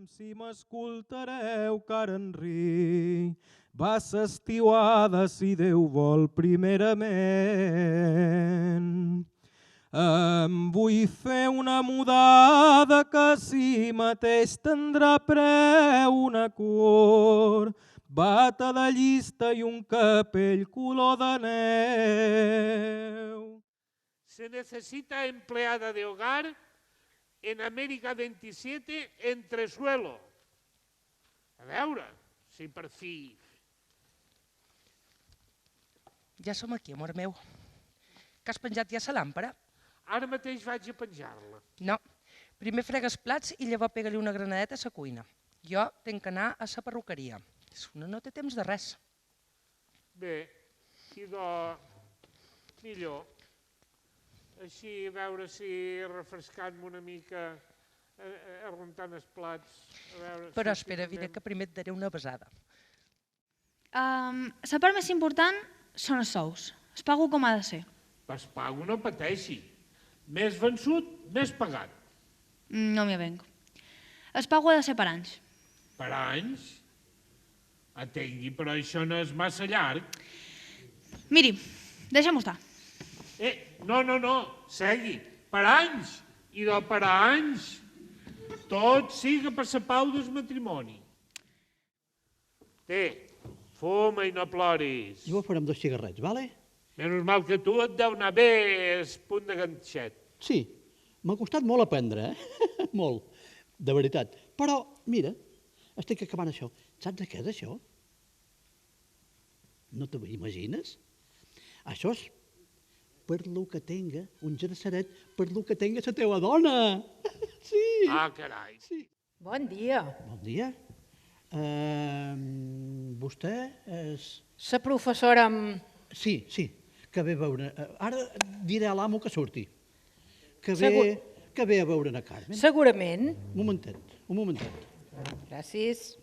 Si m'escoltareu, car Enric va s'estiuada, si Déu vol, primerament. Em vull fer una mudada que si mateix tindrà preu una cor, bata de llista i un capell color de neu. Se necesita empleada de hogar en Amèrica 27 entresuelo. A veure, si per fi... Ja som aquí, amor meu. Que has penjat ja la làmpara? Ara mateix vaig a penjar-la. No. Primer frega els plats i llavors pega-li una granadeta a la cuina. Jo tenc que anar a la perruqueria. Una no té temps de res. Bé, idò, millor. Així, a veure si refrescant-me una mica, rentant els plats. Però espera, Vine, que primer et daré una besada. La part més important són els sous. Es pago com ha de ser. Es pago, no pateixi. Més vençut, més pagat. No m'hi avenc. Es pago ha de ser per anys. Per anys? Atengui, però això no és massa llarg. Miri, deixa'm-ho estar. No, segui. Per anys. Idò, per anys. Tot siga per la pau del matrimoni. Té, fuma i no ploris. Jo farem 2 cigarrets, vale? Menys mal que tu et deu anar bé el punt de ganxet. Sí, m'ha costat molt aprendre, molt, de veritat. Però, mira, estic acabant això. Saps de què és això? No t'ho imagines? Això és per lo que tenga, un jerseret, per lo que tenga la teva dona. Sí. Ah, carai. Sí. Bon dia. Bon dia. Vostè és... La professora amb... Sí, que ve a veure... Ara diré a l'amo que surti. Que ve a veure a Carmen. Segurament. Un momentet. Gràcies.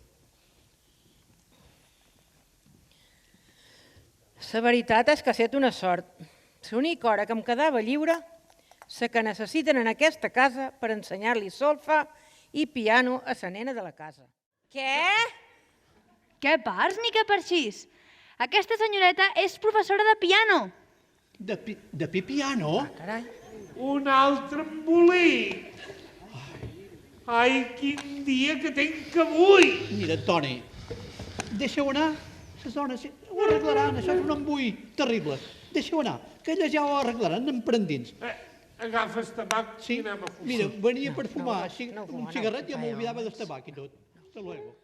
La veritat és que ha estat una sort. L'única hora que em quedava lliure, la que necessiten en aquesta casa per ensenyar-li solfa i piano a la nena de la casa. Què? Què parts ni què parxís? Aquesta senyoreta és professora de piano. De piano? Ah, carai. Un altre embolic. Ai, quin dia que tenc avui. Mira, Toni, deixa-ho anar. Les dones ho arreglaran, això és un embui terrible. Deixa-ho anar, que elles ja ho arreglaran, anem prendins. Agafes tabac Sí, i anem a fumar. mira, venia per fumar, no un cigarret i ja m'oblidava del tabac i tot. Hasta luego.